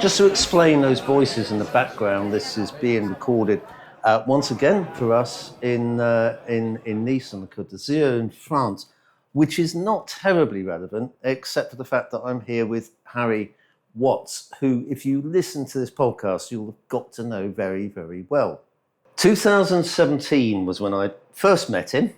Just to explain those voices in the background, this is being recorded once again for us in Nice on the Côte d'Azur in France, which is not terribly relevant, except for the fact that I'm here with Harry Watts, who, if you listen to this podcast, you'll have got to know very, very well. 2017 was when I first met him.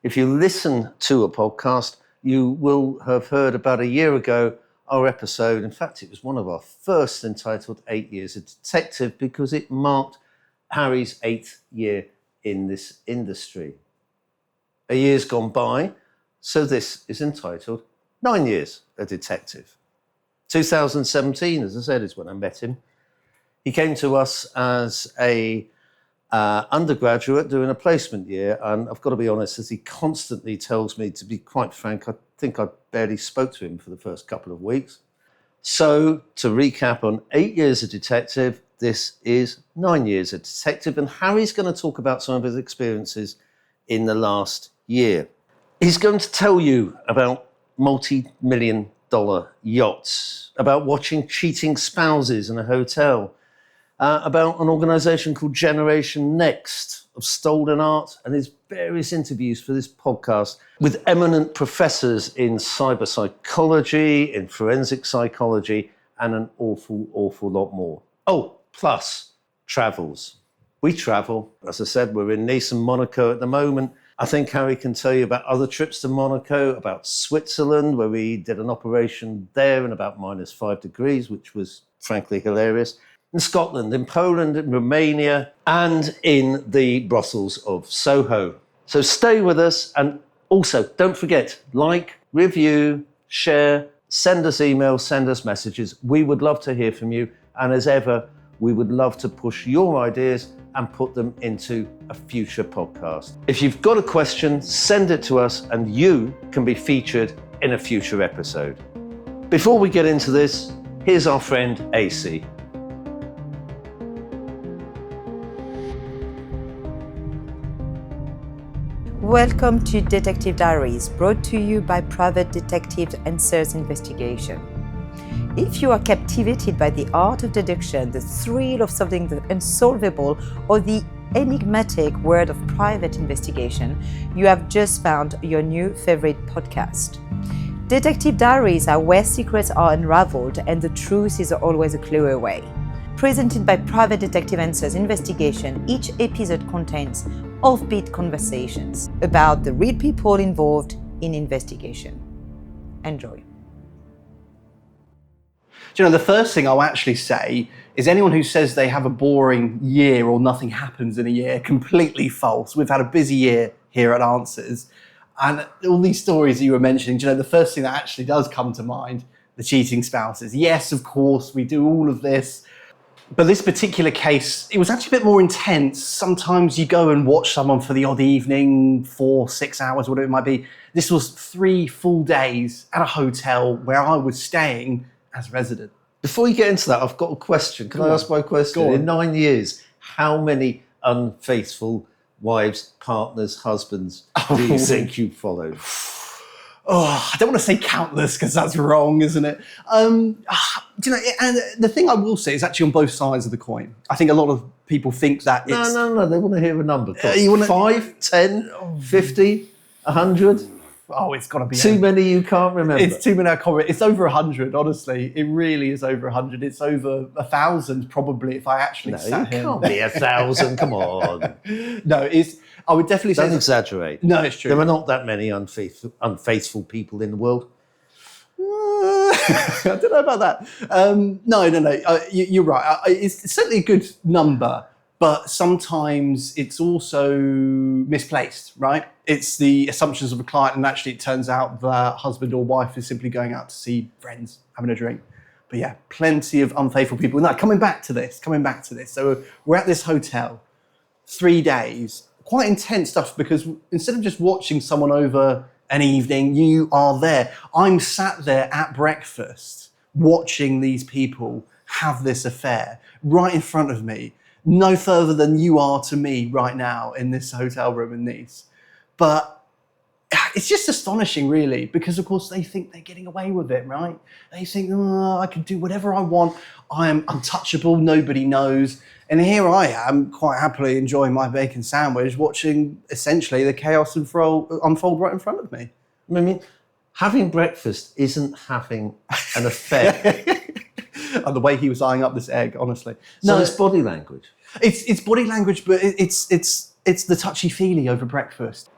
If you listen to a podcast, you will have heard about a year ago our episode. In fact, it was one of our first, entitled 8 Years a Detective, because it marked Harry's 8th year in this industry. A year's gone by, so this is entitled 9 Years a Detective. 2017, as I said, is when I met him. He came to us as a undergraduate doing a placement year, and I've got to be honest, as he constantly tells me, to be quite frank, I think I barely spoke to him for the first couple of weeks. So, to recap on 8 Years a Detective, this is 9 Years a Detective, and Harry's going to talk about some of his experiences in the last year. He's going to tell you about multi-million-dollar yachts, about watching cheating spouses in a hotel, about an organisation called Generation Next, of stolen art, and his various interviews for this podcast with eminent professors in cyber psychology, in forensic psychology, and an awful lot more. Oh, plus travels. We travel. As I said, we're in Nice and Monaco at the moment. I think Harry can tell you about other trips to Monaco, about Switzerland, where we did an operation there in about -5 degrees, which was frankly hilarious. In Scotland, in Poland, in Romania, and in the brothels of Soho. So stay with us, and also don't forget, like, review, share, send us emails, send us messages. We would love to hear from you, and as ever, we would love to push your ideas and put them into a future podcast. If you've got a question, send it to us and you can be featured in a future episode. Before we get into this, here's our friend AC. Welcome to Detective Diaries, brought to you by Private Detective and Investigation. If you are captivated by the art of deduction, the thrill of solving the unsolvable, or the enigmatic world of private investigation, you have just found your new favorite podcast. Detective Diaries are where secrets are unraveled and the truth is always a clue away. Presented by Private Detective Answers Investigation, each episode contains offbeat conversations about the real people involved in investigation. Enjoy. Do you know, the first thing I'll actually say is anyone who says they have a boring year or nothing happens in a year, completely false. We've had a busy year here at Answers. And all these stories that you were mentioning, do you know, the first thing that actually does come to mind, the cheating spouses. Yes, of course, we do all of this. But this particular case, it was actually a bit more intense. Sometimes you go and watch someone for the odd evening, 4-6 hours, whatever it might be. This was 3 full days at a hotel where I was staying as a resident. Before you get into that, I've got a question. Can I ask my question? In 9 years, how many unfaithful wives, partners, husbands do you think you followed? Oh, I don't want to say countless because that's wrong, isn't it? Do you know, and the thing I will say is actually on both sides of the coin. I think a lot of people think that it's... No, they want to hear a number. 5, 10, 50, 100? Oh, it's got to be... Too many you can't remember. It's too many I can't remember. It's over 100, honestly. It really is over 100. It's over 1,000 probably if I actually sat here. It can't be 1,000, come on. No, I would definitely say... Don't exaggerate. No, it's true. There are not that many unfaithful people in the world. I don't know about that. No. You're right. It's certainly a good number, but sometimes it's also misplaced, right? It's the assumptions of a client, and actually it turns out that husband or wife is simply going out to see friends, having a drink. But yeah, plenty of unfaithful people. Now, coming back to this. So we're at this hotel, 3 days, quite intense stuff, because instead of just watching someone over an evening, you are there. I'm sat there at breakfast watching these people have this affair right in front of me, no further than you are to me right now in this hotel room in Nice. But it's just astonishing, really, because of course they think they're getting away with it, right? They think, oh, I can do whatever I want. I am untouchable. Nobody knows. And here I am, quite happily enjoying my bacon sandwich, watching essentially the chaos unfold right in front of me. I mean, having breakfast isn't having an affair. And the way he was eyeing up this egg, honestly. So it's body language. It's body language, but it's the touchy-feely over breakfast.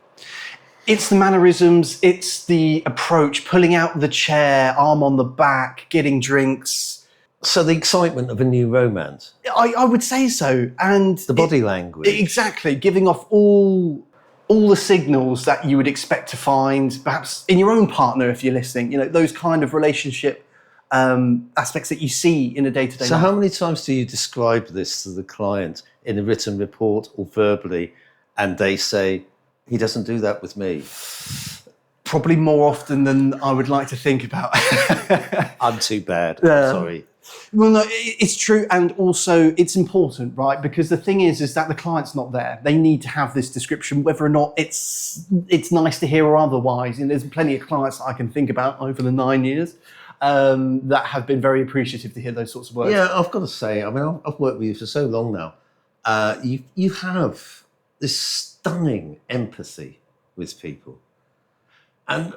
It's the mannerisms, it's the approach, pulling out the chair, arm on the back, getting drinks. So the excitement of a new romance. I would say so. And the body language. Exactly, giving off all the signals that you would expect to find, perhaps in your own partner if you're listening, those kind of relationship aspects that you see in a day-to-day life. So how many times do you describe this to the client in a written report or verbally, and they say, he doesn't do that with me? Probably more often than I would like to think about. I'm too bad. Sorry. Well, no, it's true. And also it's important, right? Because the thing is that the client's not there. They need to have this description, whether or not it's nice to hear or otherwise. And there's plenty of clients that I can think about over the 9 years that have been very appreciative to hear those sorts of words. Yeah, I've got to say, I mean, I've worked with you for so long now. You have this stunning empathy with people. And,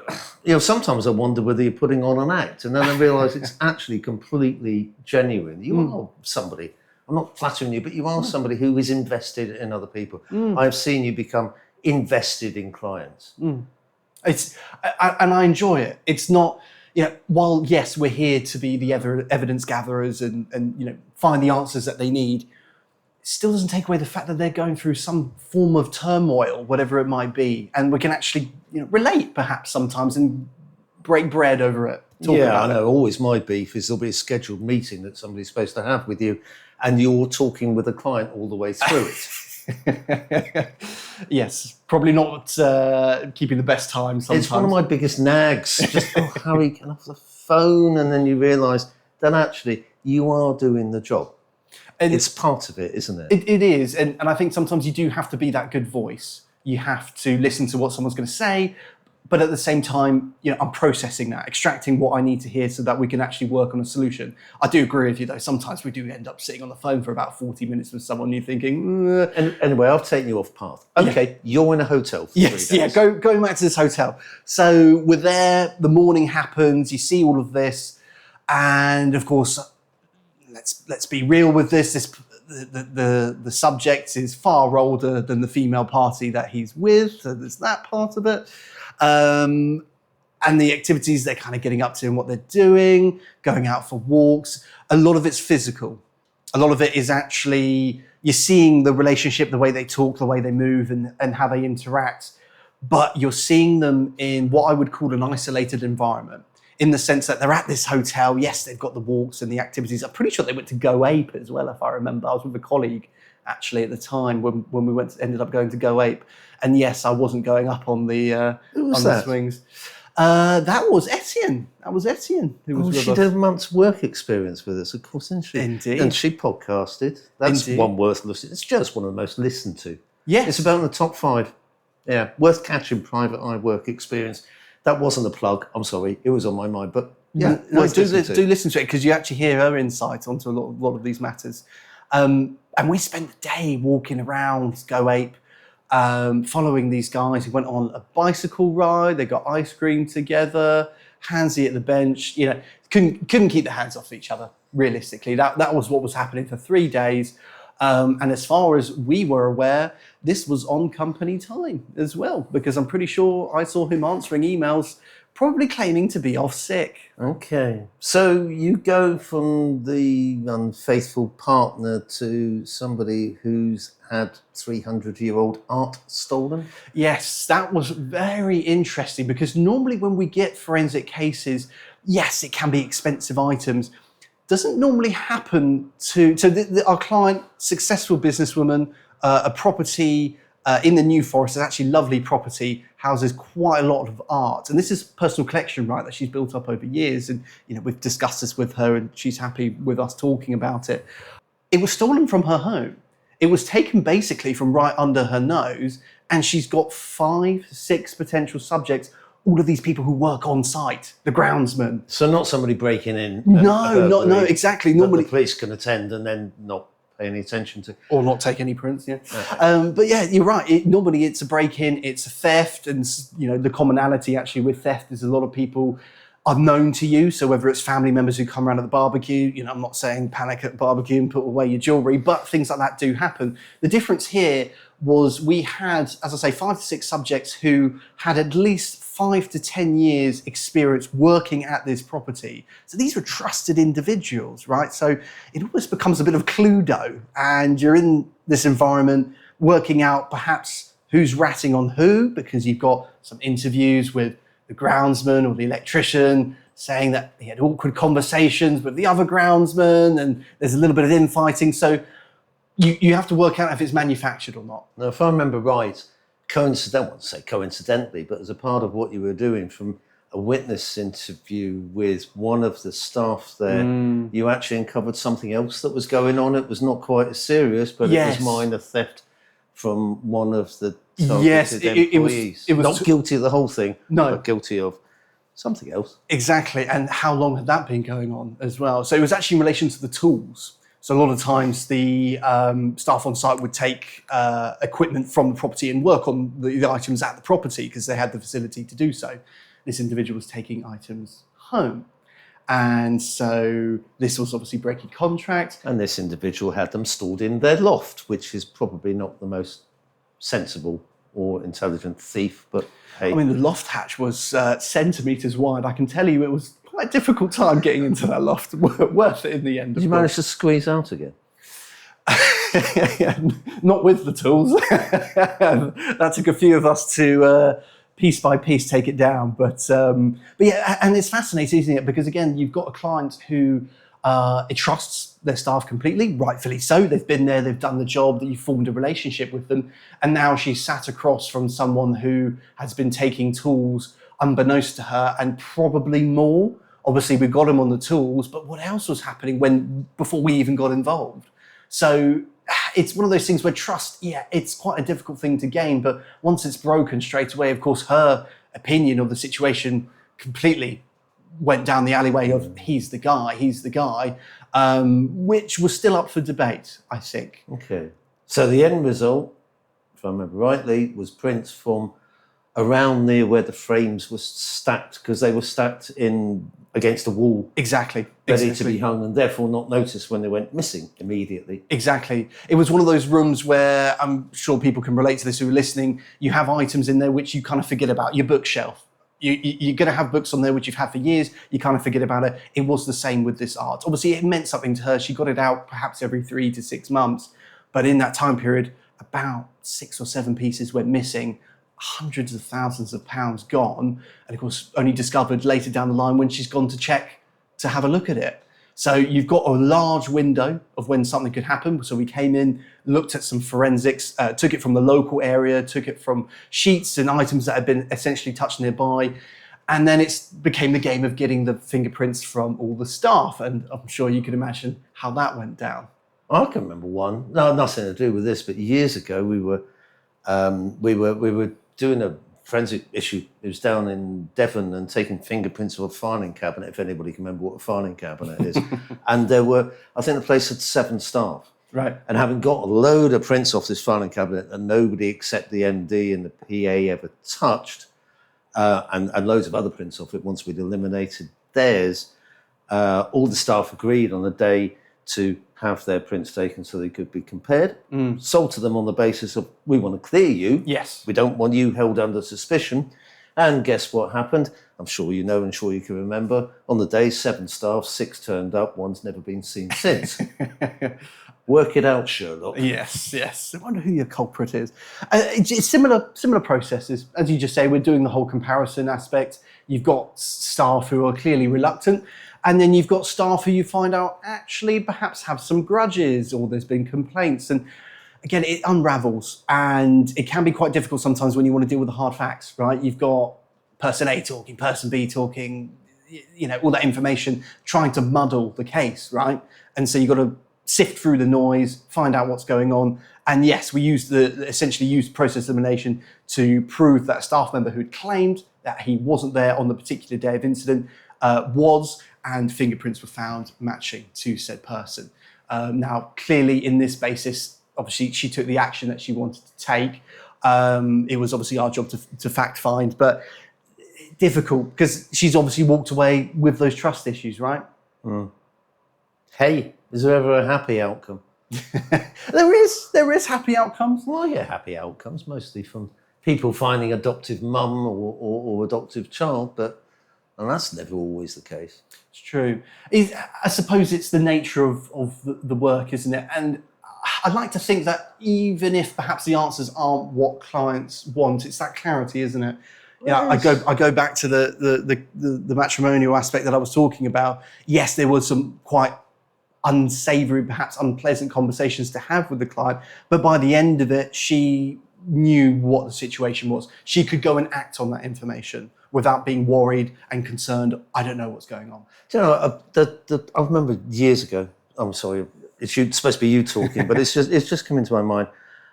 sometimes I wonder whether you're putting on an act, and then I realise it's actually completely genuine. You are somebody, I'm not flattering you, but you are somebody who is invested in other people. I've seen you become invested in clients. And I enjoy it. It's not, while yes, we're here to be the evidence gatherers and find the answers that they need, it still doesn't take away the fact that they're going through some form of turmoil, whatever it might be, and we can actually relate perhaps sometimes and break bread over it. I know. Always my beef is there'll be a scheduled meeting that somebody's supposed to have with you, and you're talking with a client all the way through it. Yes, probably not keeping the best time sometimes. It's one of my biggest nags. Just, Harry, get off the phone, and then you realise that actually you are doing the job. And it's part of it, isn't it? It is. And I think sometimes you do have to be that good voice. You have to listen to what someone's going to say. But at the same time, I'm processing that, extracting what I need to hear so that we can actually work on a solution. I do agree with you, though. Sometimes we do end up sitting on the phone for about 40 minutes with someone you're thinking... And anyway, I've taken you off path. Okay, you're in a hotel for 3 days. Yes, going back to this hotel. So we're there, the morning happens, you see all of this. And, of course... Let's be real with this. The subject is far older than the female party that he's with. So there's that part of it. And the activities they're kind of getting up to and what they're doing, going out for walks. A lot of it's physical. A lot of it is actually, you're seeing the relationship, the way they talk, the way they move and how they interact. But you're seeing them in what I would call an isolated environment. In the sense that they're at this hotel. Yes, they've got the walks and the activities. I'm pretty sure they went to Go Ape as well, if I remember. I was with a colleague actually at the time when we ended up going to Go Ape. And yes, I wasn't going up on the swings. That was Etienne. Who was with she us. did a month's work experience with us, of course, didn't she? Indeed. And she podcasted. That's Indeed. one worth listening. It's just one of the most listened to. Yes. It's about in the top 5. Yeah, worth catching. Private eye work experience. That wasn't a plug. I'm sorry. It was on my mind. But yeah, do listen to it because you actually hear her insight onto a lot of these matters. And we spent the day walking around Go Ape, following these guys who went on a bicycle ride. They got ice cream together, handsy at the bench. Couldn't keep their hands off each other. Realistically, that was what was happening for 3 days. And as far as we were aware, this was on company time as well, because I'm pretty sure I saw him answering emails, probably claiming to be off sick. Okay. So you go from the unfaithful partner to somebody who's had 300-year-old art stolen? Yes, that was very interesting, because normally when we get forensic cases, yes, it can be expensive items. Doesn't normally happen to our client, successful businesswoman, a property in the New Forest, is actually lovely property, houses quite a lot of art. And this is personal collection, right, that she's built up over years. And, we've discussed this with her and she's happy with us talking about it. It was stolen from her home. It was taken basically from right under her nose and she's got 5, 6 potential subjects. All of these people who work on site, the groundsman. So not somebody breaking in. No, exactly. Normally, the police can attend and then not pay any attention to, or not take any prints. Yeah, but yeah, you're right. Normally, it's a break-in, it's a theft, and the commonality actually with theft is a lot of people are known to you. So whether it's family members who come around at the barbecue, I'm not saying panic at the barbecue and put away your jewelry, but things like that do happen. The difference here was we had, as I say, 5 to 6 subjects who had at least 5 to 10 years experience working at this property. So these were trusted individuals, right? So it almost becomes a bit of Cluedo, and you're in this environment working out perhaps who's ratting on who, because you've got some interviews with the groundsman or the electrician saying that he had awkward conversations with the other groundsman, and there's a little bit of infighting. So you have to work out if it's manufactured or not. Now, if I remember right, coincidentally, but as a part of what you were doing from a witness interview with one of the staff there, you actually uncovered something else that was going on. It was not quite as serious, but Yes. it was minor theft from one of the Yes, targeted employees. it was not guilty of the whole thing, No. but guilty of something else. Exactly, and how long had that been going on as well? So it was actually in relation to the tools. So a lot of times the staff on site would take equipment from the property and work on the items at the property because they had the facility to do so. This individual was taking items home. And so this was obviously breaking contract. And this individual had them stored in their loft, which is probably not the most sensible or intelligent thief, but hey. I mean, the loft hatch was centimetres wide. I can tell you it was quite a difficult time getting into that loft. Worth it in the end. Did you manage to squeeze out again? Not with the tools. That took a few of us to piece by piece take it down. But yeah, and it's fascinating, isn't it? Because again, you've got a client who it trusts their staff completely, rightfully so. They've been there, they've done the job, that you've formed a relationship with them. And now she's sat across from someone who has been taking tools unbeknownst to her and probably more. Obviously, we got him on the tools, but what else was happening before we even got involved? So it's one of those things where trust, yeah, it's quite a difficult thing to gain, but once it's broken straight away, of course, her opinion of the situation completely went down the alleyway of he's the guy, which was still up for debate, I think. Okay. So the end result, if I remember rightly, was prints from around near where the frames were stacked, because they were stacked in against the wall. Exactly. Ready to be hung, and therefore not noticed when they went missing immediately. Exactly. It was one of those rooms where I'm sure people can relate to this who are listening. You have items in there which you kind of forget about. Your bookshelf. You're going to have books on there which you've had for years. You kind of forget about it. It was the same with this art. Obviously, it meant something to her. She got it out perhaps every 3 to 6 months. But in that time period, about 6 or 7 pieces went missing. Hundreds of thousands of pounds gone. And of course, only discovered later down the line when she's gone to check to have a look at it. So you've got a large window of when something could happen. So we came in, looked at some forensics, took it from the local area, took it from sheets and items that had been essentially touched nearby. And then it became the game of getting the fingerprints from all the staff. And I'm sure you can imagine how that went down. I can remember one, no, nothing to do with this, but years ago we were doing a forensic issue. It was down in Devon and taking fingerprints of a filing cabinet, if anybody can remember what a filing cabinet is. And there were, I think the place had 7 staff. Right. And having got a load of prints off this filing cabinet that nobody except the MD and the PA ever touched, and loads of other prints off it once we'd eliminated theirs, all the staff agreed on a day to have their prints taken so they could be compared, sold to them on the basis of, we want to clear you. Yes. We don't want you held under suspicion. And guess what happened? I'm sure you know and sure you can remember. On the day, 7 staff, 6 turned up, 1's never been seen since. Work it out, Sherlock. Yes. I wonder who your culprit is. It's similar processes. As you just say, we're doing the whole comparison aspect. You've got staff who are clearly reluctant. And then you've got staff who you find out actually perhaps have some grudges or there's been complaints. And again, it unravels. And it can be quite difficult sometimes when you want to deal with the hard facts, right? You've got person A talking, person B talking, all that information, trying to muddle the case, right? And so you've got to sift through the noise, find out what's going on. And yes, we essentially used process elimination to prove that a staff member who'd claimed that he wasn't there on the particular day of incident was, and fingerprints were found matching to said person. Now, clearly in this basis, obviously she took the action that she wanted to take. It was obviously our job to fact find, but difficult because she's obviously walked away with those trust issues, right? Mm. Hey, is there ever a happy outcome? There is happy outcomes. Well, I get happy outcomes, mostly from people finding adoptive mum or adoptive child, and that's never always the case. It's true. I suppose it's the nature of the work, isn't it? And I'd like to think that even if perhaps the answers aren't what clients want, it's that clarity, isn't it? Yeah, I go back to the matrimonial aspect that I was talking about. Yes, there was some quite unsavory, perhaps unpleasant conversations to have with the client, but by the end of it, she knew what the situation was. She could go and act on that information without being worried and concerned. I don't know what's going on. Do you know, I remember years ago. I'm sorry, it's supposed to be you talking, but it's just come into my mind.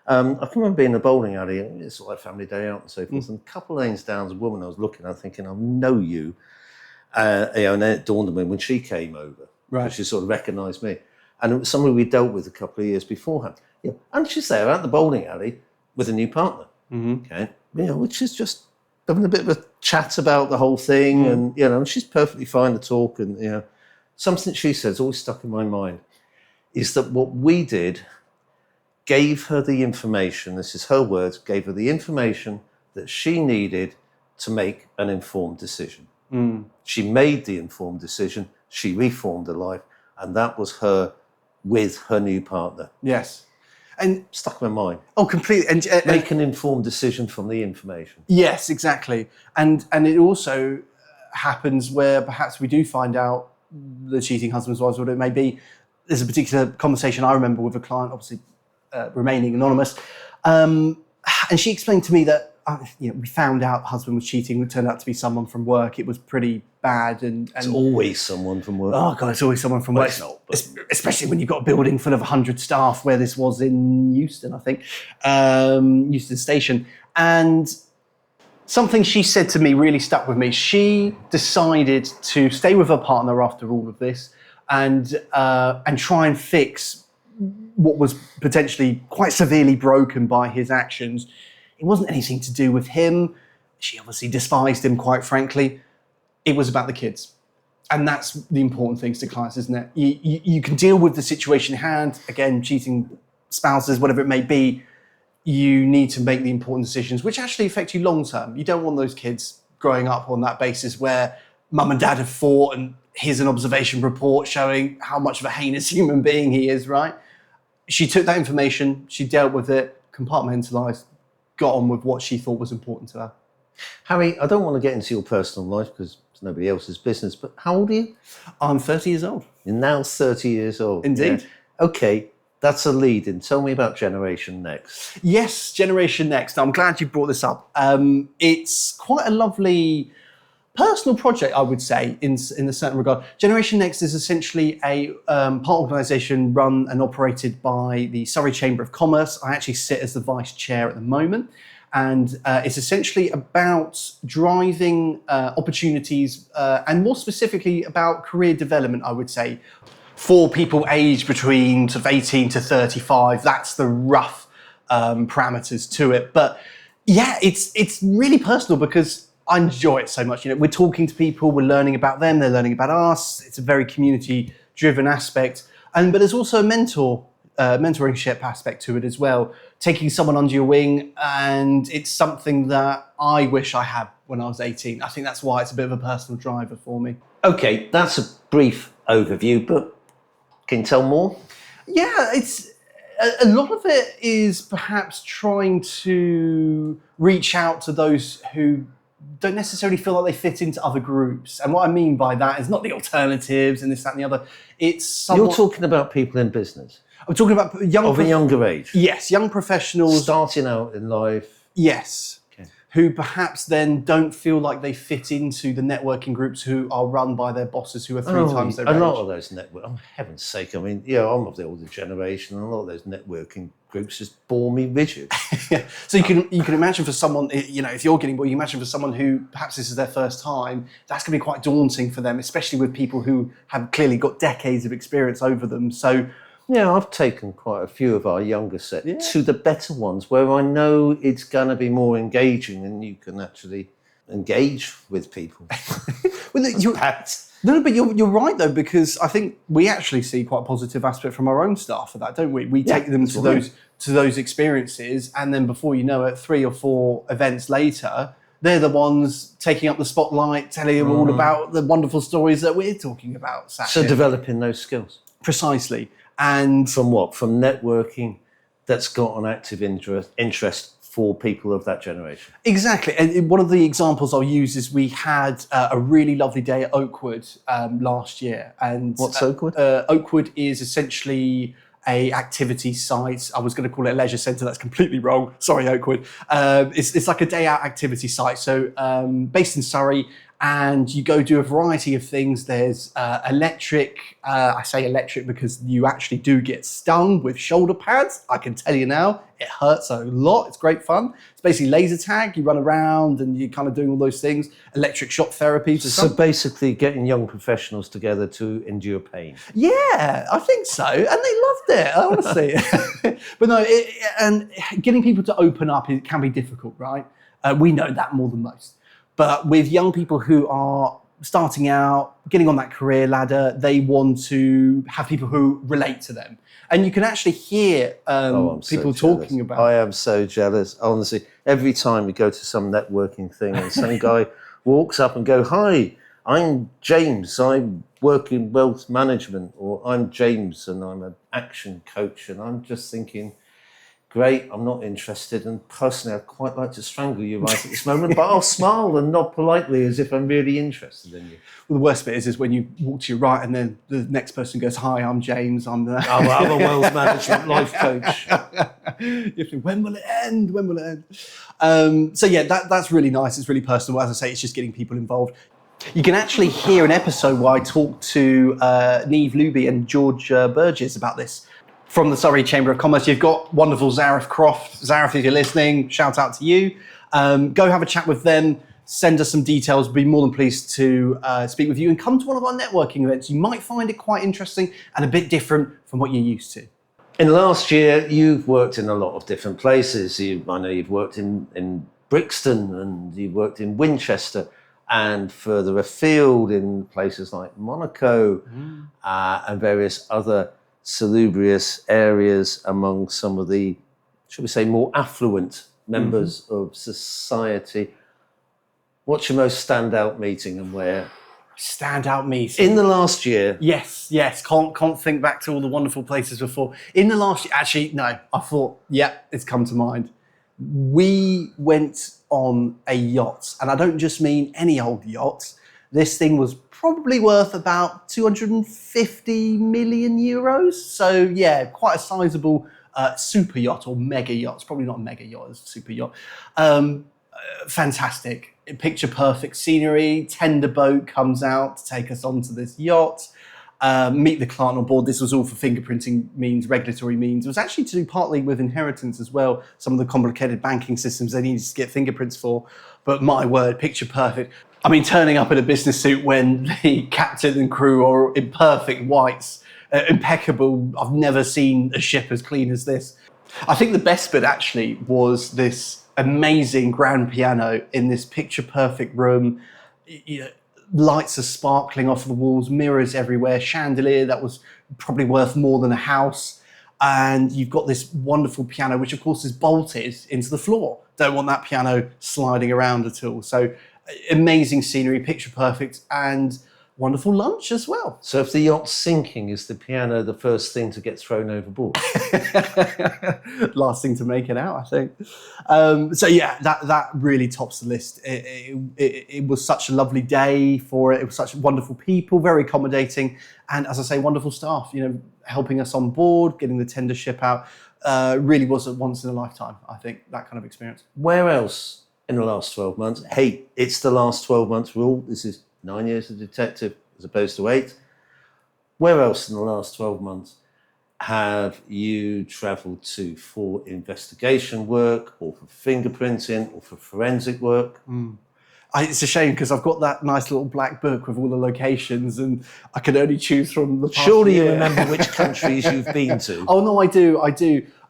I can remember being in a bowling alley. It's like family day out and so forth. And a couple of lanes down, there's a woman I was looking at, thinking, I know you. And then it dawned on me when she came over. Right. She sort of recognised me. And it was somebody we dealt with a couple of years beforehand. Yeah. And she's there at the bowling alley with a new partner. Mm-hmm. Okay. Which is just having a bit of a chat about the whole thing. Mm. And, she's perfectly fine to talk. And, something she says always stuck in my mind is that what we did gave her the information, this is her words, gave her the information that she needed to make an informed decision. Mm. She made the informed decision. She reformed her life, and that was her with her new partner. Yes. And stuck in my mind. Oh, completely. And make an informed decision from the information. Yes, exactly. And it also happens where perhaps we do find out the cheating husband's wives, whatever it may be. There's a particular conversation I remember with a client, obviously remaining anonymous, and she explained to me that we found out husband was cheating. It turned out to be someone from work. It was pretty bad. And it's always someone from work. Oh God, it's always someone from work. Especially when you've got a building full of 100 staff, where this was in Euston, I think, Euston Station. And something she said to me really stuck with me. She decided to stay with her partner after all of this and try and fix what was potentially quite severely broken by his actions. It wasn't anything to do with him. She obviously despised him, quite frankly. It was about the kids. And that's the important things to clients, isn't it? You can deal with the situation at hand. Again, cheating spouses, whatever it may be, you need to make the important decisions, which actually affect you long term. You don't want those kids growing up on that basis where mum and dad have fought and here's an observation report showing how much of a heinous human being he is, right? She took that information, she dealt with it, compartmentalised, got on with what she thought was important to her. Harry, I don't want to get into your personal life because it's nobody else's business, but how old are you? I'm 30 years old. You're now 30 years old. Indeed. Yeah. Okay, that's a lead in. Tell me about Generation Next. Yes, Generation Next. I'm glad you brought this up. It's quite a lovely personal project, I would say, in a certain regard. Generation Next is essentially a part organisation run and operated by the Surrey Chamber of Commerce. I actually sit as the vice chair at the moment. And it's essentially about driving opportunities and more specifically about career development, I would say, for people aged between sort of 18 to 35. That's the rough parameters to it. But yeah, it's really personal because I enjoy it so much. We're talking to people, we're learning about them, they're learning about us. It's a very community-driven aspect. But there's also a mentoringship aspect to it as well, taking someone under your wing, and it's something that I wish I had when I was 18. I think that's why it's a bit of a personal driver for me. Okay, that's a brief overview, but can you tell more? Yeah, it's a lot of it is perhaps trying to reach out to those who don't necessarily feel like they fit into other groups. And what I mean by that is not the alternatives and this, that, and the other. It's somewhat... You're talking about people in business? I'm talking about of a younger age? Yes, young professionals. Starting out in life? Yes. Okay. who perhaps then don't feel like they fit into the networking groups who are run by their bosses who are three times their age. A lot of those network, oh heaven's sake, I mean, I'm of the older generation, and a lot of those networking groups just bore me rigid. Yeah. So you can imagine for someone, if you're getting bored, you can imagine for someone who perhaps this is their first time, that's going to be quite daunting for them, especially with people who have clearly got decades of experience over them. So yeah, I've taken quite a few of our younger set to the better ones where I know it's going to be more engaging and you can actually engage with people. Well, but you're right though, because I think we actually see quite a positive aspect from our own staff for that, don't we? We take them to those experiences, and then before you know it, 3 or 4 events later, they're the ones taking up the spotlight, telling you all about the wonderful stories that we're talking about. So developing those skills. Precisely. And from what? From networking that's got an active interest for people of that generation. Exactly. And one of the examples I'll use is we had a really lovely day at Oakwood last year. And what's Oakwood? Oakwood is essentially a activity site. I was going to call it a leisure centre. That's completely wrong. Sorry, Oakwood. It's like a day out activity site. So based in Surrey, and you go do a variety of things. There's electric. I say electric because you actually do get stung with shoulder pads. I can tell you now, it hurts a lot. It's great fun. It's basically laser tag. You run around and you're kind of doing all those things. Electric shock therapy. So basically getting young professionals together to endure pain. Yeah, I think so. And they loved it, honestly. But no, and getting people to open up, it can be difficult, right? We know that more than most. But with young people who are starting out, getting on that career ladder, they want to have people who relate to them. And you can actually hear people talking about... I am so jealous. Honestly, every time we go to some networking thing and some guy walks up and goes, "Hi, I'm James, I work in wealth management," or "I'm James and I'm an action coach," and I'm just thinking, great, I'm not interested, and personally I'd quite like to strangle you right at this moment, but I'll smile and nod politely as if I'm really interested in you. Well, the worst bit is when you walk to your right and then the next person goes, "Hi, I'm James, I'm the..." I'm a wealth management life coach. You think, when will it end? When will it end? So yeah, that's really nice. It's really personal. As I say, it's just getting people involved. You can actually hear an episode where I talked to Niamh Luby and George Burgess about this. From the Surrey Chamber of Commerce, you've got wonderful Zareth Croft. Zareth, if you're listening, shout out to you. Go have a chat with them. Send us some details. We'd be more than pleased to speak with you and come to one of our networking events. You might find it quite interesting and a bit different from what you're used to. In the last year, you've worked in a lot of different places. I know you've worked in Brixton and you've worked in Winchester and further afield in places like Monaco and various other salubrious areas among some of the, should we say, more affluent members of society. What's your most standout meeting and where? Standout meeting? In the last year? Yes. Can't think back to all the wonderful places before. In the last year, actually, no, I thought, it's come to mind. We went on a yacht, and I don't just mean any old yacht. This thing was probably worth about 250 million euros. So yeah, quite a sizable super yacht or mega yacht. It's probably not a mega yacht, it's a super yacht. Fantastic, picture perfect scenery. Tender boat comes out to take us onto this yacht. Meet the client on board. This was all for fingerprinting means, regulatory means. It was actually to do partly with inheritance as well. Some of the complicated banking systems they needed to get fingerprints for. But my word, picture perfect. I mean, turning up in a business suit when the captain and crew are in perfect whites, impeccable. I've never seen a ship as clean as this. I think the best bit actually was this amazing grand piano in this picture perfect room. Lights are sparkling off the walls, mirrors everywhere, chandelier that was probably worth more than a house. And you've got this wonderful piano, which of course is bolted into the floor. Don't want that piano sliding around at all. So amazing scenery, picture perfect, and wonderful lunch as well. So if the yacht's sinking, is the piano the first thing to get thrown overboard? Last thing to make it out, I think. So yeah, that really tops the list. It was such a lovely day for it. It was such wonderful people, very accommodating, and as I say, wonderful staff. Helping us on board, getting the tender ship out. Really was a once in a lifetime, I think, that kind of experience. Where else in the last 12 months? Hey, it's the last 12 months rule. This is 9 years as a detective as opposed to 8. Where else in the last 12 months have you travelled to for investigation work or for fingerprinting or for forensic work? It's a shame because I've got that nice little black book with all the locations and I can only choose from the past Surely you year. remember which countries you've been to. Oh, no, I do.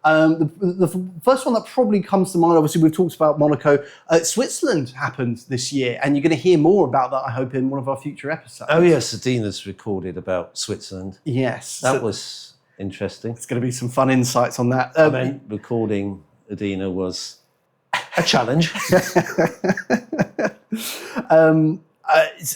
The first one that probably comes to mind, obviously, we've talked about Monaco. Switzerland happened this year, and you're going to hear more about that, I hope, in one of our future episodes. Oh, yes, Adina's recorded about Switzerland. Yes. That was interesting. It's going to be some fun insights on that. I mean, recording Adina was a challenge.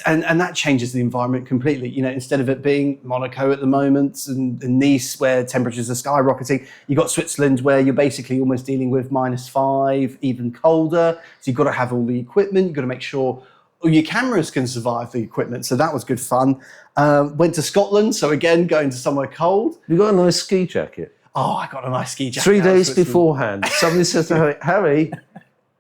And that changes the environment completely. You know, instead of it being Monaco at the moment and Nice where temperatures are skyrocketing, you've got Switzerland where you're basically almost dealing with -5, even colder. So you've got to have all the equipment. You've got to make sure all your cameras can survive the equipment. So that was good fun. Went to Scotland. So again, going to somewhere cold. You got a nice ski jacket. Oh, I got a nice ski jacket. 3 out of days Switzerland. beforehand, somebody says to Harry, Harry,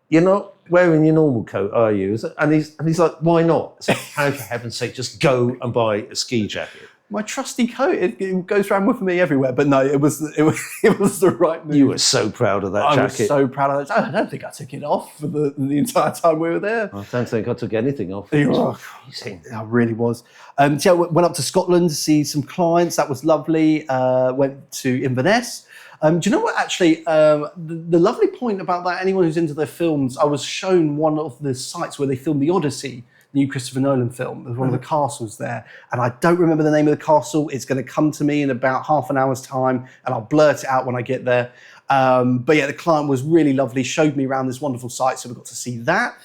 you're not wearing your normal coat, are you? And he's like, why not? I said, Harry, for heaven's sake, just go and buy a ski jacket. My trusty coat, it goes around with me everywhere. But no, it was the right move. You were so proud of that I jacket. was so proud of that. I don't think I took it off for the entire time we were there. I don't think I took anything off. You It are. was freezing. I really was. So yeah, went up to Scotland to see some clients. That was lovely. Went to Inverness. Do you know what, actually, the lovely point about that, anyone who's into their films, I was shown one of the sites where they filmed The Odyssey, the new Christopher Nolan film. There's one of the castles there. And I don't remember the name of the castle. It's going to come to me in about half an hour's time, and I'll blurt it out when I get there. But yeah, the client was really lovely, showed me around this wonderful site, so we got to see that.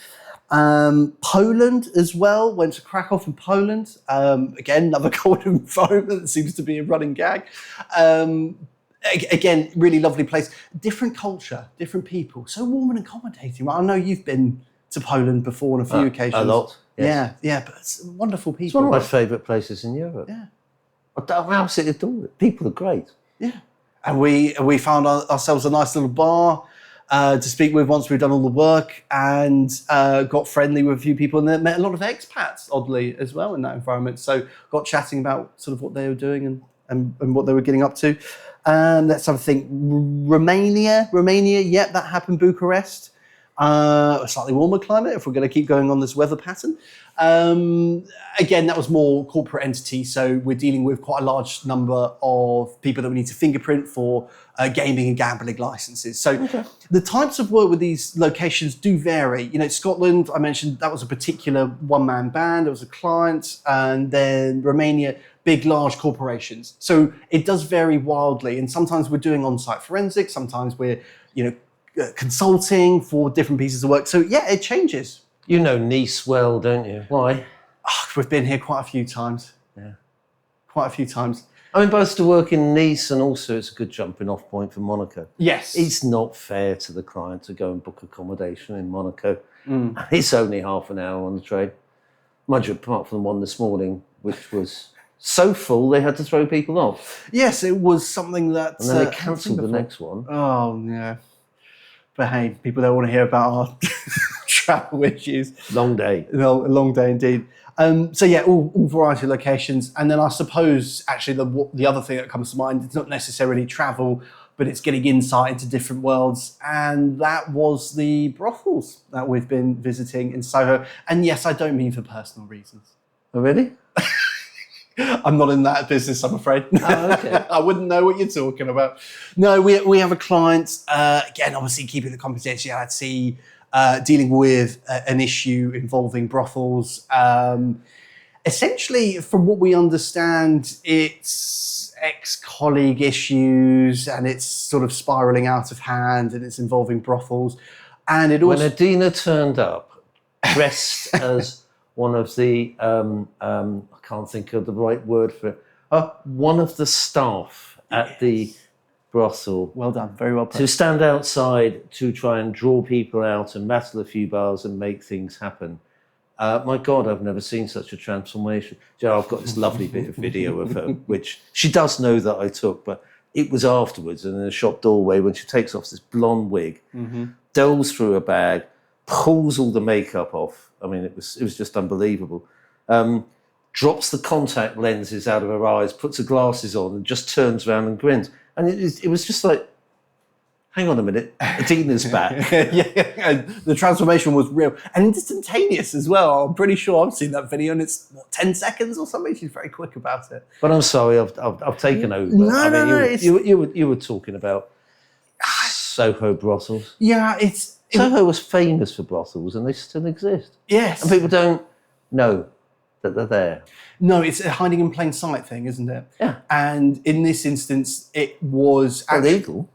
Poland as well, went to Krakow in Poland. Again, another cold environment that seems to be a running gag. Again, really lovely place. Different culture, different people. So warm and accommodating. Well, I know you've been to Poland before on a few occasions. A lot. Yes. Yeah, but it's wonderful people. It's one of my favourite places in Europe. Yeah. I absolutely adore it. People are great. Yeah. And we found ourselves a nice little bar to speak with once we'd done all the work, and got friendly with a few people, and then met a lot of expats, oddly, as well in that environment. So got chatting about sort of what they were doing and what they were getting up to. Let's have a think. Romania, yep, that happened. Bucharest, a slightly warmer climate if we're going to keep going on this weather pattern. Again, that was more corporate entity, so we're dealing with quite a large number of people that we need to fingerprint for gaming and gambling licenses. So the types of work with these locations do vary. You know, Scotland, I mentioned that was a particular one-man band, it was a client, and then Romania, big, large corporations. So it does vary wildly, and sometimes we're doing on-site forensics, sometimes we're, consulting for different pieces of work. So yeah, it changes. You know Nice well, don't you? Why? Oh, we've been here quite a few times. Yeah. Quite a few times. I mean, both to work in Nice and also it's a good jumping off point for Monaco. Yes. It's not fair to the client to go and book accommodation in Monaco. It's only half an hour on the train. Mind you, apart from the one this morning, which was so full they had to throw people off. Yes, it was something that... And then they cancelled the next one. Oh, yeah. But hey, people don't want to hear about our travel issues. Long day. A long day indeed. So yeah, all variety of locations. And then I suppose actually the other thing that comes to mind, it's not necessarily travel, but it's getting insight into different worlds. And that was the brothels that we've been visiting in Soho. And yes, I don't mean for personal reasons. Oh, really? I'm not in that business, I'm afraid. Oh, okay. I wouldn't know what you're talking about. No, we have a client, again, obviously keeping the confidentiality, dealing with an issue involving brothels. Essentially, from what we understand, it's ex-colleague issues and it's sort of spiralling out of hand and it's involving brothels. And it also... When Adina turned up, dressed as one of the, I can't think of the right word for it, one of the staff at the brothel. Well done, very well put. To stand outside to try and draw people out and rattle a few bars and make things happen. My God, I've never seen such a transformation. Joe, I've got this lovely bit of video of her, which she does know that I took, but it was afterwards and in a shop doorway when she takes off this blonde wig, delves through a bag, pulls all the makeup off. I mean, it was just unbelievable. Drops the contact lenses out of her eyes, puts her glasses on, and just turns around and grins. And it was just like, hang on a minute, Adina's back. Yeah, the transformation was real and instantaneous as well. I'm pretty sure I've seen that video, and it's 10 seconds or something. She's very quick about it. But I'm sorry, I've taken over. No. You were talking about Soho brothels. Yeah, Soho was famous for brothels, and they still exist. Yes, And people don't know that they're there. No, it's a hiding in plain sight thing, isn't it? Yeah. And in this instance, it was Illegal.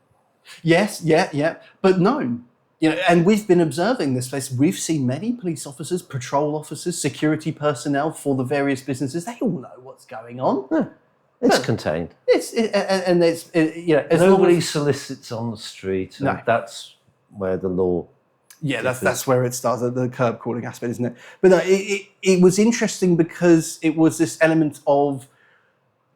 Yes, yeah, but known. And we've been observing this place. We've seen many police officers, patrol officers, security personnel for the various businesses. They all know what's going on. Yeah. It's contained. Nobody solicits on the street, and that's where the law. Yeah, that's where it starts, the curb crawling aspect, isn't it? But no, it was interesting because it was this element of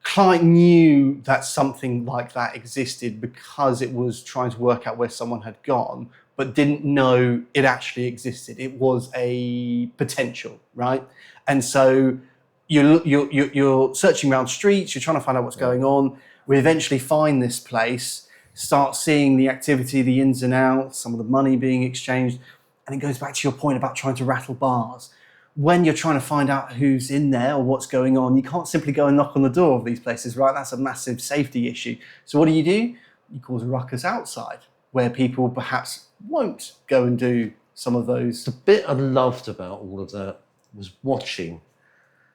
client knew that something like that existed because it was trying to work out where someone had gone, but didn't know it actually existed. It was a potential, right? And so you're searching around streets, you're trying to find out what's going on. We eventually find this place, start seeing the activity, the ins and outs, some of the money being exchanged. And it goes back to your point about trying to rattle bars. When you're trying to find out who's in there or what's going on, you can't simply go and knock on the door of these places, right? That's a massive safety issue. So what do? You cause a ruckus outside where people perhaps won't go and do some of those. The bit I loved about all of that was watching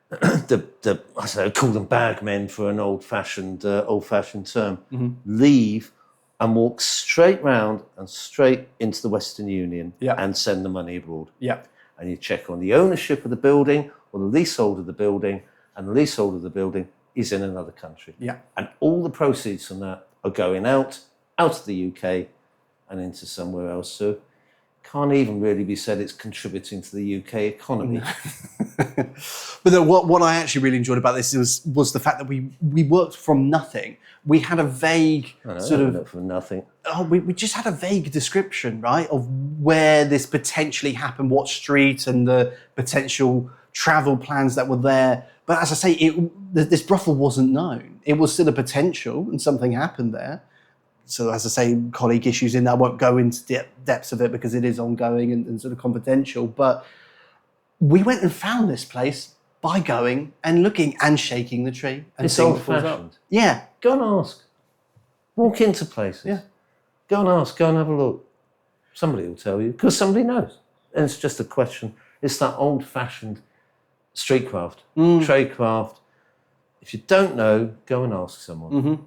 the I don't know, call them bagmen for an old-fashioned term, leave and walk straight round and straight into the Western Union and send the money abroad. Yeah. And you check on the ownership of the building or the leasehold of the building, and the leasehold of the building is in another country. Yeah. And all the proceeds from that are going out of the UK and into somewhere else. So can't even really be said it's contributing to the UK economy. But what I actually really enjoyed about this was the fact that we worked from nothing. We had a vague from nothing. We just had a vague description, right, of where this potentially happened, what street, and the potential travel plans that were there. But as I say, this brothel wasn't known. It was still a potential, and something happened there. So as I say, colleague issues in there. I won't go into depths of it because it is ongoing and sort of confidential. But we went and found this place by going and looking and shaking the tree. And it's old-fashioned. Yeah. Go and ask. Walk into places. Yeah. Go and ask. Go and have a look. Somebody will tell you because somebody knows. And it's just a question. It's that old-fashioned streetcraft, tradecraft. If you don't know, go and ask someone. Mm-hmm.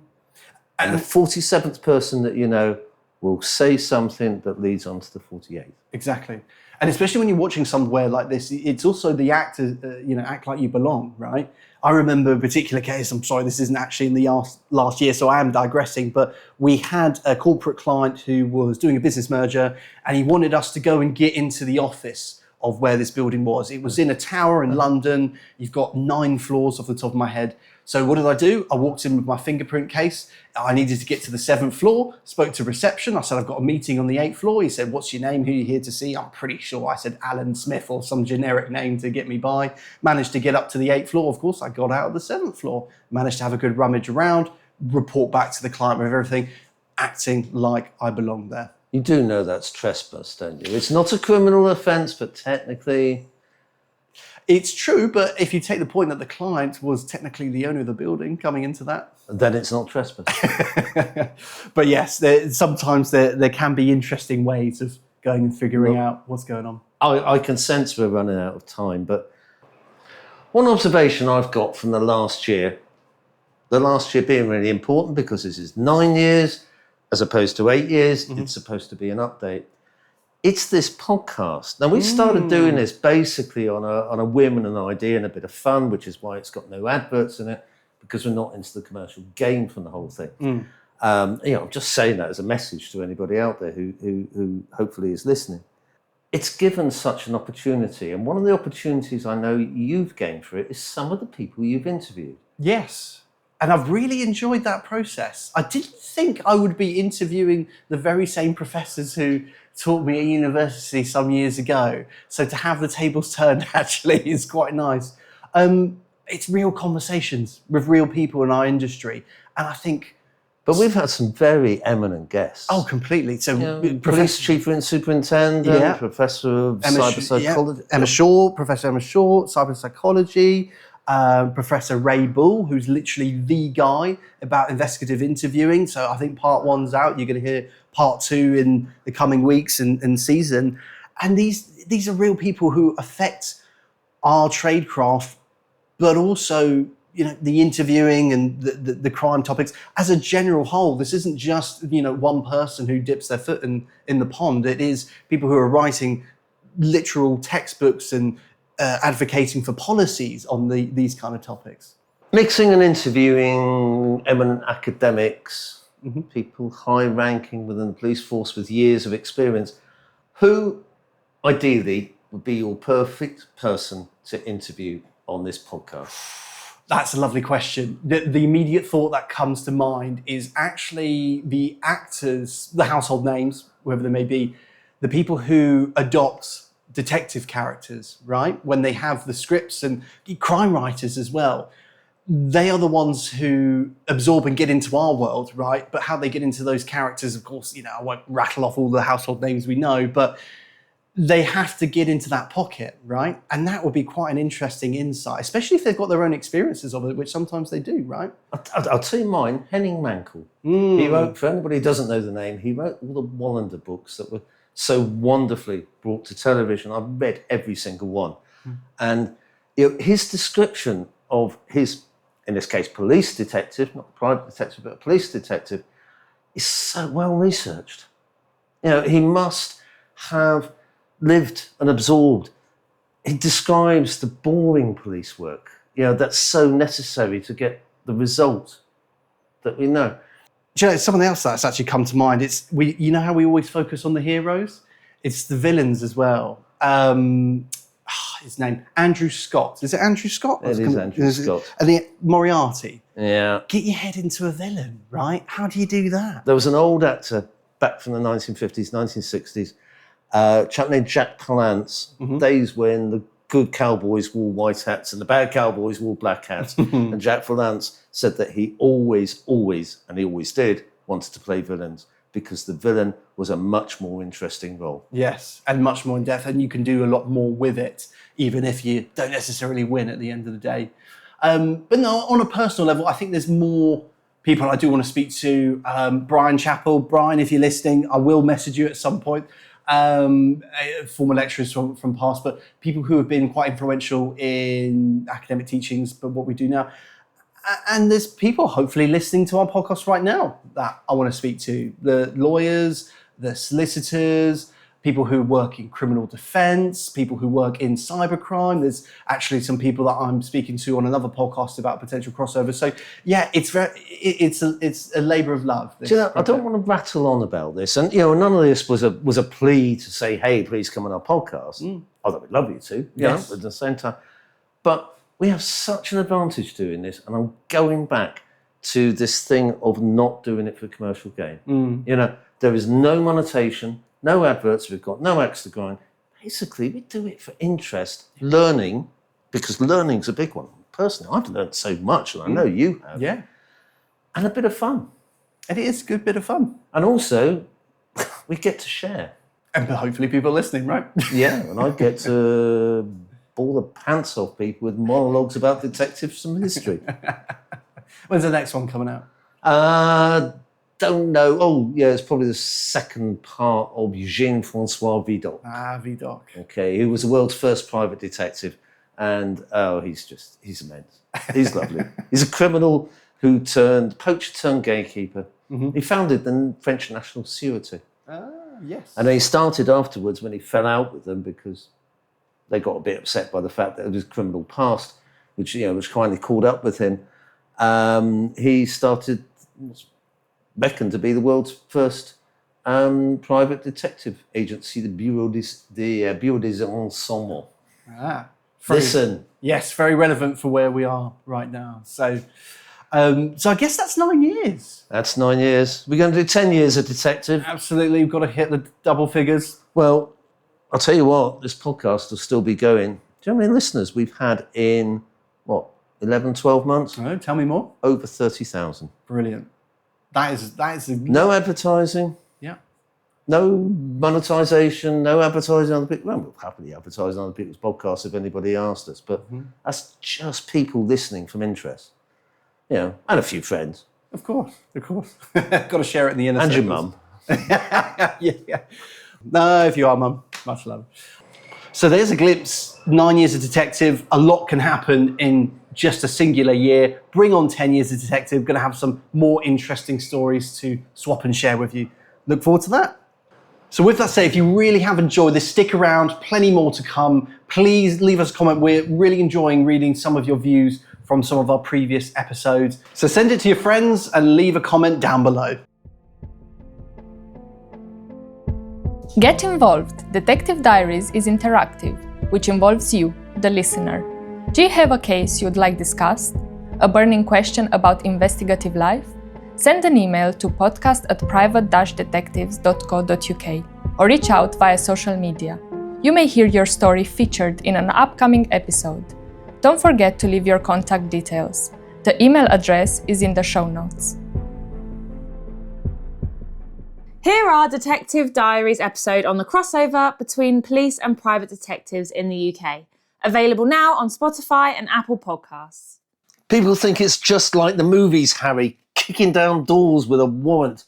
And the 47th person that you know will say something that leads on to the 48th. Exactly. And especially when you're watching somewhere like this, it's also the act like you belong, right? I remember a particular case, I'm sorry, this isn't actually in the last year, so I am digressing, but we had a corporate client who was doing a business merger and he wanted us to go and get into the office of where this building was. It was in a tower in London. You've got 9 floors off the top of my head. So what did I do? I walked in with my fingerprint case. I needed to get to the 7th floor, spoke to reception. I said, I've got a meeting on the 8th floor. He said, what's your name? Who are you here to see? I'm pretty sure I said Alan Smith or some generic name to get me by. Managed to get up to the 8th floor. Of course, I got out of the 7th floor. Managed to have a good rummage around, report back to the client with everything, acting like I belonged there. You do know that's trespass, don't you? It's not a criminal offence, but technically... It's true, but if you take the point that the client was technically the owner of the building coming into that... Then it's not trespass. But yes, sometimes there can be interesting ways of going and figuring out what's going on. I can sense we're running out of time, but one observation I've got from the last year being really important because this is 9 years as opposed to 8 years, it's supposed to be an update. It's this podcast. Now, we started doing this basically on a whim and an idea and a bit of fun, which is why it's got no adverts in it, because we're not into the commercial game from the whole thing. I'm just saying that as a message to anybody out there who hopefully is listening. It's given such an opportunity, and one of the opportunities I know you've gained for it is some of the people you've interviewed. Yes. And I've really enjoyed that process. I didn't think I would be interviewing the very same professors who taught me at university some years ago. So to have the tables turned actually is quite nice. It's real conversations with real people in our industry. And I think... But we've had some very eminent guests. Oh, completely. So Police Chief and Superintendent, Professor of Cyber Psychology. Professor Emma Shaw, Cyber Psychology. Professor Ray Bull, who's literally the guy about investigative interviewing. So I think part 1's out. You're going to hear part 2 in the coming weeks and season. And these are real people who affect our tradecraft, but also, you know, the interviewing and the crime topics as a general whole. This isn't just, you know, one person who dips their foot in the pond. It is people who are writing literal textbooks and advocating for policies on these kind of topics. Mixing and interviewing eminent academics, people high-ranking within the police force with years of experience. Who, ideally, would be your perfect person to interview on this podcast? That's a lovely question. The immediate thought that comes to mind is actually the actors, the household names, whoever they may be, the people who adopt detective characters, right? When they have the scripts, and crime writers as well. They are the ones who absorb and get into our world, right? But how they get into those characters, of course, you know, I won't rattle off all the household names we know, but they have to get into that pocket, right? And that would be quite an interesting insight, especially if they've got their own experiences of it, which sometimes they do, right? I'll tell you mine, Henning Mankell. He wrote, for anybody who doesn't know the name, he wrote all the Wallander books that were so wonderfully brought to television. I've read every single one. And you know, his description of his, in this case, police detective, not a private detective, but a police detective, is so well researched. You know, he must have lived and absorbed. He describes the boring police work, you know, that's so necessary to get the result that we know. Do you know, something else that's actually come to mind. You know how we always focus on the heroes? It's the villains as well. His name, Andrew Scott. Is it Andrew Scott? It is Andrew Scott. And the Moriarty. Yeah. Get your head into a villain, right? How do you do that? There was an old actor back from the 1950s, 1960s, a chap named Jack Palance, days when the good cowboys wore white hats and the bad cowboys wore black hats. And Jack Palance said that he always, and he always did, wanted to play villains because the villain was a much more interesting role. Yes, and much more in depth, and you can do a lot more with it, even if you don't necessarily win at the end of the day. But no, on a personal level, I think there's more people I do want to speak to. Brian Chappell. Brian, if you're listening, I will message you at some point. Former lecturers from past, but people who have been quite influential in academic teachings, but what we do now. And there's people hopefully listening to our podcast right now that I want to speak to. The lawyers, the solicitors, people who work in criminal defense, people who work in cybercrime. There's actually some people that I'm speaking to on another podcast about potential crossover. So yeah, it's a labor of love. Do you know, I don't want to rattle on about this, and you know, none of this was a plea to say, "Hey, please come on our podcast." Although we'd love you to, yes, at the same time. But we have such an advantage doing this, and I'm going back to this thing of not doing it for commercial gain. You know, there is no monetization. No adverts, we've got no axe to grind. Basically, we do it for interest, learning, because learning's a big one. Personally, I've learned so much, and I know you have. Yeah. And a bit of fun. And it is a good bit of fun. And also, we get to share. And hopefully people are listening, right? Yeah, and I get to bore the pants off people with monologues about detectives from history. When's the next one coming out? Don't know. Oh, yeah, it's probably the second part of Jean-Francois Vidocq. Vidocq. Okay, he was the world's first private detective. And, he's immense. He's lovely. He's a criminal poacher turned gatekeeper. He founded the French National Sûreté. Yes. And then he started afterwards when he fell out with them because they got a bit upset by the fact that it was criminal past, which, you know, was kindly caught up with him. He started, reckoned to be the world's first private detective agency, the Bureau des Renseignements. Listen. Yes, very relevant for where we are right now. So, So I guess that's 9 years. That's 9 years. We're going to do 10 years of detective. Absolutely, we've got to hit the double figures. Well, I'll tell you what, this podcast will still be going. Do you know how many listeners we've had in, 11, 12 months? Oh, tell me more. Over 30,000. Brilliant. That is No advertising. Yeah. No monetisation, no advertising on other people. Well, we'll happily advertise on other people's podcasts if anybody asked us, but that's just people listening from interest. And a few friends. Of course. Got to share it in the inner And your circles. mum. Yeah. No, if you are, Mum, much love. So there's a glimpse. 9 years of detective. A lot can happen in just a singular year. Bring on 10 years of detective. Going to have some more interesting stories to swap and share with you. Look forward to that. So with that said, if you really have enjoyed this, stick around. Plenty more to come. Please leave us a comment. We're really enjoying reading some of your views from some of our previous episodes. So send it to your friends and leave a comment down below. Get involved. Detective Diaries is interactive, which involves you, the listener. Do you have a case you'd like discussed? A burning question about investigative life? Send an email to podcast@private-detectives.co.uk or reach out via social media. You may hear your story featured in an upcoming episode. Don't forget to leave your contact details. The email address is in the show notes. Here are Detective Diaries episode on the crossover between police and private detectives in the UK. Available now on Spotify and Apple Podcasts. People think it's just like the movies, Harry, kicking down doors with a warrant.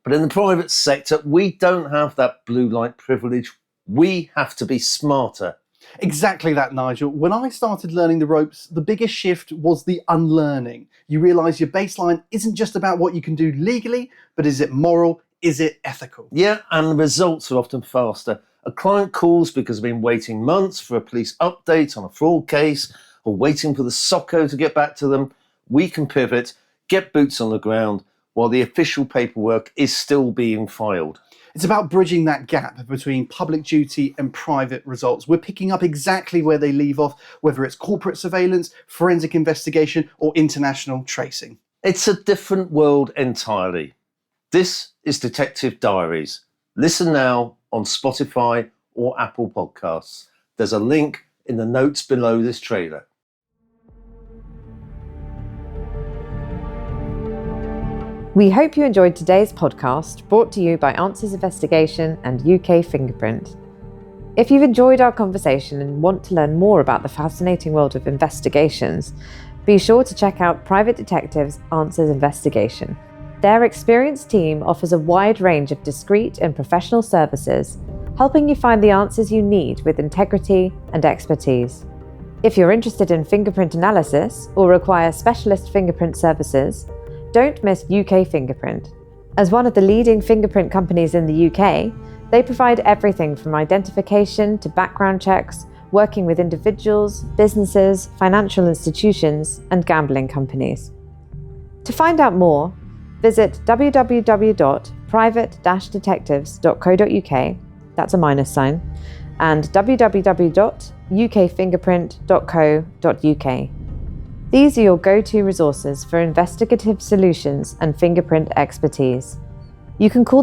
But in the private sector, we don't have that blue light privilege. We have to be smarter. Exactly that, Nigel. When I started learning the ropes, the biggest shift was the unlearning. You realise your baseline isn't just about what you can do legally, but is it moral? Is it ethical? Yeah, and the results are often faster. A client calls because they've been waiting months for a police update on a fraud case or waiting for the SOCO to get back to them. We can pivot, get boots on the ground while the official paperwork is still being filed. It's about bridging that gap between public duty and private results. We're picking up exactly where they leave off, whether it's corporate surveillance, forensic investigation, or international tracing. It's a different world entirely. This is Detective Diaries. Listen now on Spotify or Apple Podcasts. There's a link in the notes below this trailer. We hope you enjoyed today's podcast, brought to you by Answers Investigation and UK Fingerprint. If you've enjoyed our conversation and want to learn more about the fascinating world of investigations, be sure to check out Private Detective's Answers Investigation. Their experienced team offers a wide range of discreet and professional services, helping you find the answers you need with integrity and expertise. If you're interested in fingerprint analysis or require specialist fingerprint services, don't miss UK Fingerprint. As one of the leading fingerprint companies in the UK, they provide everything from identification to background checks, working with individuals, businesses, financial institutions, and gambling companies. To find out more, visit www.private-detectives.co.uk, that's a minus sign, and www.ukfingerprint.co.uk. These are your go-to resources for investigative solutions and fingerprint expertise. You can call their